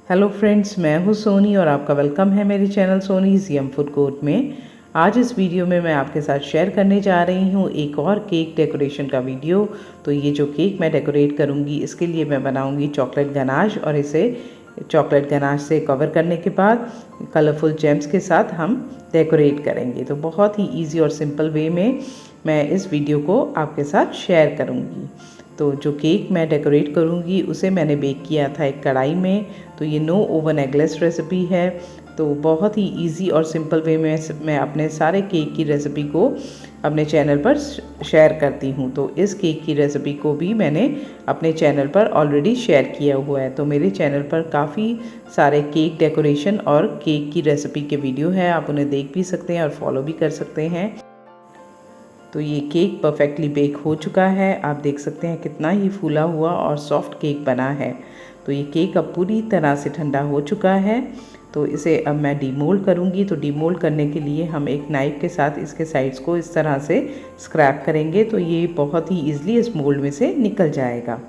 Hello friends, मैं हूँ सोनी और आपका वेलकम है मेरे चैनल सोनीज़ यम फूड कोर्ट में। आज इस वीडियो में मैं आपके साथ शेयर करने जा रही हूँ एक और केक डेकोरेशन का वीडियो। तो ये जो केक मैं डेकोरेट करूँगी इसके लिए मैं बनाऊँगी चॉकलेट गनाश, और इसे चॉकलेट गनाश से कवर करने के बाद कलरफुल जेम्स के साथ हम डेकोरेट करेंगे। तो बहुत ही ईजी और सिंपल वे में मैं इस वीडियो को आपके साथ शेयर करूँगी। तो जो केक मैं डेकोरेट करूँगी उसे मैंने बेक किया था एक कढ़ाई में। तो ये नो ओवन एगलेस रेसिपी है। तो बहुत ही इजी और सिंपल वे में मैं अपने सारे केक की रेसिपी को अपने चैनल पर शेयर करती हूँ। तो इस केक की रेसिपी को भी मैंने अपने चैनल पर ऑलरेडी शेयर किया हुआ है। तो मेरे चैनल पर काफ़ी सारे केक डेकोरेशन और केक की रेसिपी के वीडियो है, आप उन्हें देख भी सकते हैं और फॉलो भी कर सकते हैं। तो ये केक परफेक्टली बेक हो चुका है, आप देख सकते हैं कितना ही फूला हुआ और सॉफ्ट केक बना है। तो ये केक अब पूरी तरह से ठंडा हो चुका है। तो इसे अब मैं डीमोल्ड करूँगी। तो डीमोल्ड करने के लिए हम एक नाइफ़ के साथ इसके साइड्स को इस तरह से स्क्रैप करेंगे, तो ये बहुत ही ईजिली इस मोल्ड में से निकल जाएगा।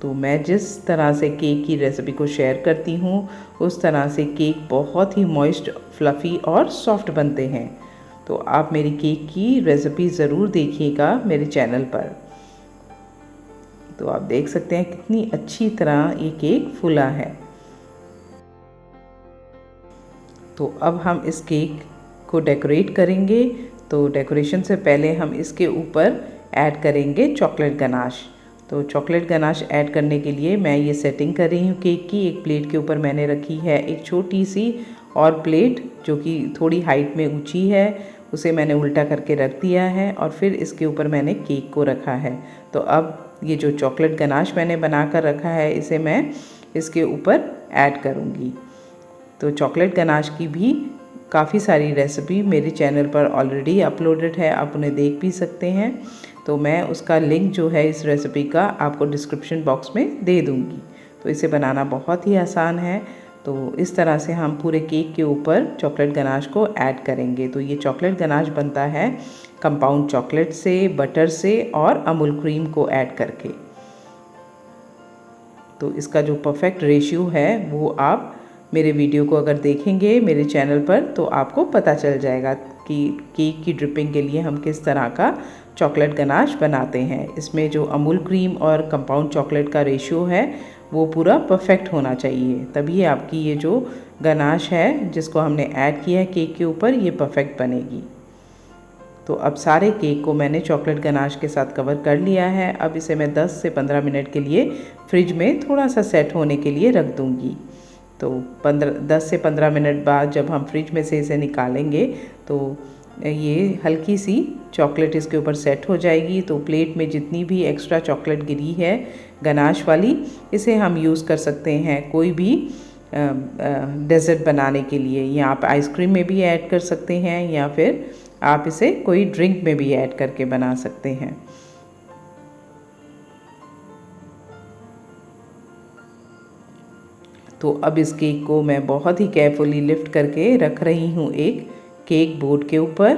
तो मैं जिस तरह से केक की रेसिपी को शेयर करती हूँ उस तरह से केक बहुत ही मॉइस्ट, फ्लफ़ी और सॉफ्ट बनते हैं। तो आप मेरी केक की रेसिपी ज़रूर देखिएगा मेरे चैनल पर। तो आप देख सकते हैं कितनी अच्छी तरह ये केक फूला है। तो अब हम इस केक को डेकोरेट करेंगे। तो डेकोरेशन से पहले हम इसके ऊपर ऐड करेंगे चॉकलेट गनाश। तो चॉकलेट गनाश ऐड करने के लिए मैं ये सेटिंग कर रही हूँ केक की। एक प्लेट के ऊपर मैंने रखी है एक छोटी सी और प्लेट जो कि थोड़ी हाइट में ऊंची है, उसे मैंने उल्टा करके रख दिया है और फिर इसके ऊपर मैंने केक को रखा है। तो अब ये जो चॉकलेट गनाश मैंने बना कर रखा है इसे मैं इसके ऊपर ऐड करूँगी। तो चॉकलेट गनाश की भी काफ़ी सारी रेसिपी मेरे चैनल पर ऑलरेडी अपलोडेड है, आप उन्हें देख भी सकते हैं। तो मैं उसका लिंक जो है इस रेसिपी का आपको डिस्क्रिप्शन बॉक्स में दे दूँगी। तो इसे बनाना बहुत ही आसान है। तो इस तरह से हम पूरे केक के ऊपर चॉकलेट गनाश को ऐड करेंगे। तो ये चॉकलेट गनाश बनता है कंपाउंड चॉकलेट से, बटर से और अमूल क्रीम को ऐड करके। तो इसका जो परफेक्ट रेशियो है वो आप मेरे वीडियो को अगर देखेंगे मेरे चैनल पर तो आपको पता चल जाएगा कि केक की ड्रिपिंग के लिए हम किस तरह का चॉकलेट गनाश बनाते हैं। इसमें जो अमूल क्रीम और कंपाउंड चॉकलेट का रेशियो है वो पूरा परफेक्ट होना चाहिए, तभी आपकी ये जो गनाश है जिसको हमने ऐड किया है केक के ऊपर ये परफेक्ट बनेगी। तो अब सारे केक को मैंने चॉकलेट गनाश के साथ कवर कर लिया है। अब इसे मैं 10 से 15 मिनट के लिए फ्रिज में थोड़ा सा सेट होने के लिए रख दूँगी। तो 10 से 15 मिनट बाद जब हम फ्रिज में से इसे निकालेंगे तो ये हल्की सी चॉकलेट इसके ऊपर सेट हो जाएगी। तो प्लेट में जितनी भी एक्स्ट्रा चॉकलेट गिरी है गनाश वाली, इसे हम यूज़ कर सकते हैं कोई भी डेज़र्ट बनाने के लिए, या आप आइसक्रीम में भी ऐड कर सकते हैं या फिर आप इसे कोई ड्रिंक में भी ऐड करके बना सकते हैं। तो अब इस केक को मैं बहुत ही केयरफुली लिफ्ट करके रख रही हूँ एक केक बोर्ड के ऊपर।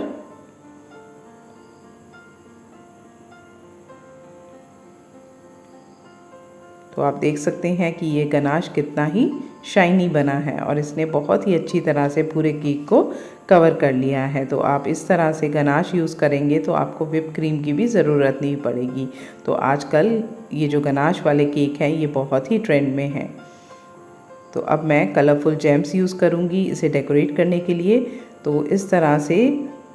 तो आप देख सकते हैं कि ये गनाश कितना ही शाइनी बना है और इसने बहुत ही अच्छी तरह से पूरे केक को कवर कर लिया है। तो आप इस तरह से गनाश यूज़ करेंगे तो आपको व्हिप क्रीम की भी ज़रूरत नहीं पड़ेगी। तो आजकल ये जो गनाश वाले केक हैं ये बहुत ही ट्रेंड में हैं। तो अब मैं कलरफुल जेम्स यूज़ करूँगी इसे डेकोरेट करने के लिए। तो इस तरह से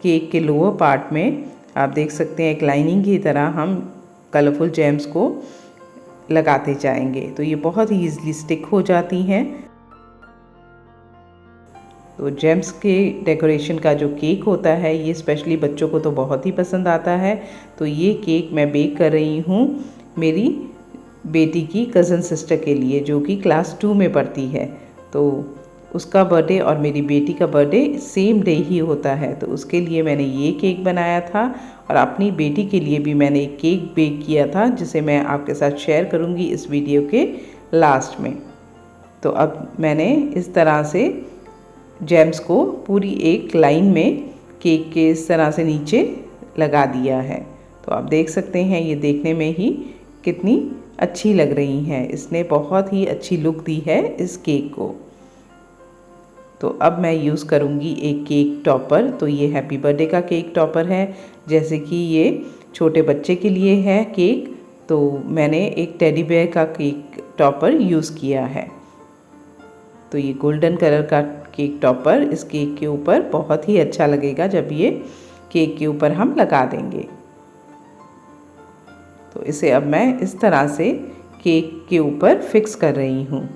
केक के लोअर पार्ट में आप देख सकते हैं एक लाइनिंग की तरह हम कलरफुल जेम्स को लगाते जाएंगे। तो ये बहुत ही ईजिली स्टिक हो जाती हैं। तो जेम्स के डेकोरेशन का जो केक होता है ये स्पेशली बच्चों को तो बहुत ही पसंद आता है। तो ये केक मैं बेक कर रही हूँ मेरी बेटी की कज़न सिस्टर के लिए जो कि क्लास 2 में पढ़ती है। तो उसका बर्थडे और मेरी बेटी का बर्थडे सेम डे ही होता है। तो उसके लिए मैंने ये केक बनाया था और अपनी बेटी के लिए भी मैंने एक केक बेक किया था जिसे मैं आपके साथ शेयर करूँगी इस वीडियो के लास्ट में। तो अब मैंने इस तरह से जेम्स को पूरी एक लाइन में केक के इस तरह से नीचे लगा दिया है। तो आप देख सकते हैं ये देखने में ही कितनी अच्छी लग रही हैं। इसने बहुत ही अच्छी लुक दी है इस केक को। तो अब मैं यूज़ करूँगी एक केक टॉपर। तो ये हैप्पी बर्थडे का केक टॉपर है। जैसे कि ये छोटे बच्चे के लिए है केक, तो मैंने एक टेडी बेयर का केक टॉपर यूज़ किया है। तो ये गोल्डन कलर का केक टॉपर इस केक के ऊपर बहुत ही अच्छा लगेगा जब ये केक के ऊपर हम लगा देंगे। तो इसे अब मैं इस तरह से केक के ऊपर फिक्स कर रही हूँ।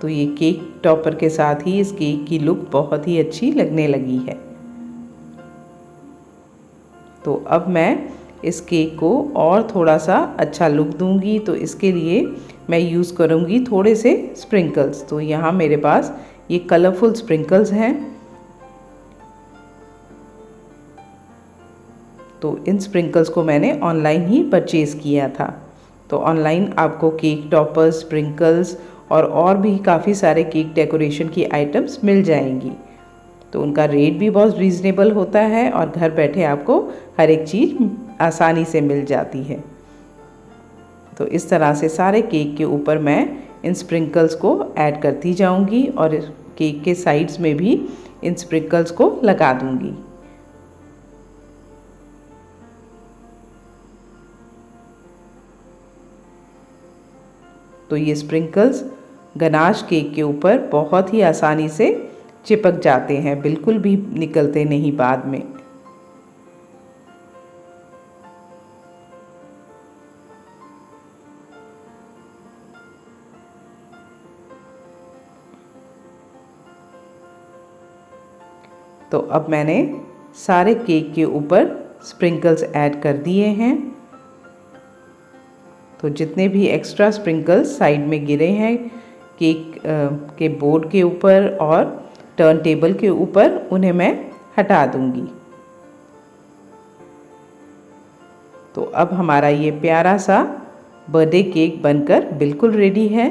तो ये केक टॉपर के साथ ही इस केक की लुक बहुत ही अच्छी लगने लगी है। तो अब मैं इस केक को और थोड़ा सा अच्छा लुक दूंगी, तो इसके लिए मैं यूज़ करूंगी थोड़े से स्प्रिंकल्स। तो यहाँ मेरे पास ये कलरफुल स्प्रिंकल्स हैं। तो इन स्प्रिंकल्स को मैंने ऑनलाइन ही परचेज़ किया था। तो ऑनलाइन आपको केक टॉपर्स, स्प्रिंकल्स और भी काफ़ी सारे केक डेकोरेशन की आइटम्स मिल जाएंगी। तो उनका रेट भी बहुत रीज़नेबल होता है और घर बैठे आपको हर एक चीज़ आसानी से मिल जाती है। तो इस तरह से सारे केक के ऊपर मैं इन स्प्रिंकल्स को ऐड करती जाऊंगी और केक के साइड्स में भी इन स्प्रिंकल्स को लगा दूंगी। तो ये स्प्रिंकल्स गनाश केक के ऊपर बहुत ही आसानी से चिपक जाते हैं, बिल्कुल भी निकलते नहीं बाद में। तो अब मैंने सारे केक के ऊपर स्प्रिंकल्स ऐड कर दिए हैं। तो जितने भी एक्स्ट्रा स्प्रिंकल्स साइड में गिरे हैं केक के बोर्ड के ऊपर और टर्न टेबल के ऊपर, उन्हें मैं हटा दूंगी। तो अब हमारा ये प्यारा सा बर्थडे केक बनकर बिल्कुल रेडी है।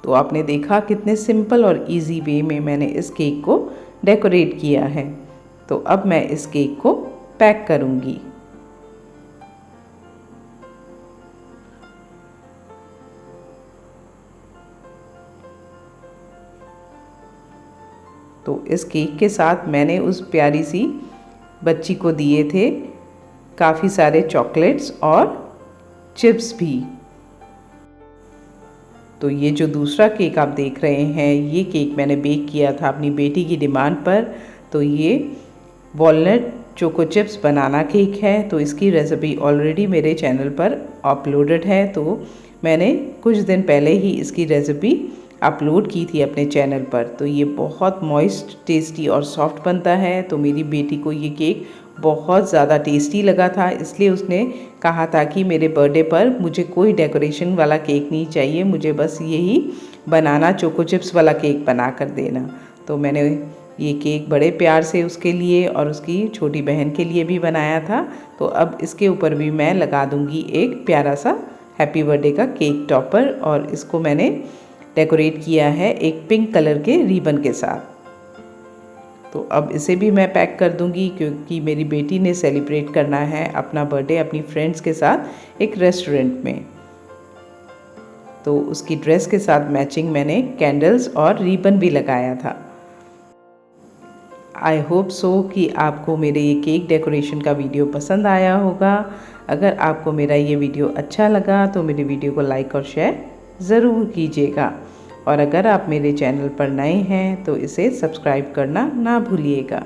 तो आपने देखा कितने सिंपल और इजी वे में मैंने इस केक को डेकोरेट किया है। तो अब मैं इस केक को पैक करूंगी। तो इस केक के साथ मैंने उस प्यारी सी बच्ची को दिए थे काफ़ी सारे चॉकलेट्स और चिप्स भी। तो ये जो दूसरा केक आप देख रहे हैं, ये केक मैंने बेक किया था अपनी बेटी की डिमांड पर। तो ये वॉलनट चोको चिप्स बनाना केक है। तो इसकी रेसिपी ऑलरेडी मेरे चैनल पर अपलोडेड है। तो मैंने कुछ दिन पहले ही इसकी रेसिपी अपलोड की थी अपने चैनल पर। तो ये बहुत मॉइस्ट, टेस्टी और सॉफ्ट बनता है। तो मेरी बेटी को ये केक बहुत ज़्यादा टेस्टी लगा था, इसलिए उसने कहा था कि मेरे बर्थडे पर मुझे कोई डेकोरेशन वाला केक नहीं चाहिए, मुझे बस यही बनाना चोको चिप्स वाला केक बना कर देना। तो मैंने ये केक बड़े प्यार से उसके लिए और उसकी छोटी बहन के लिए भी बनाया था। तो अब इसके ऊपर भी मैं लगा दूंगी एक प्यारा सा हैप्पी बर्थडे का केक टॉपर, और इसको मैंने डेकोरेट किया है एक पिंक कलर के रिबन के साथ। तो अब इसे भी मैं पैक कर दूंगी, क्योंकि मेरी बेटी ने सेलिब्रेट करना है अपना बर्थडे अपनी फ्रेंड्स के साथ एक रेस्टोरेंट में। तो उसकी ड्रेस के साथ मैचिंग मैंने कैंडल्स और रिबन भी लगाया था। आई होप सो कि आपको मेरे ये केक डेकोरेशन का वीडियो पसंद आया होगा। अगर आपको मेरा ये वीडियो अच्छा लगा तो मेरे वीडियो को लाइक और शेयर ज़रूर कीजिएगा, और अगर आप मेरे चैनल पर नए हैं तो इसे सब्सक्राइब करना ना भूलिएगा।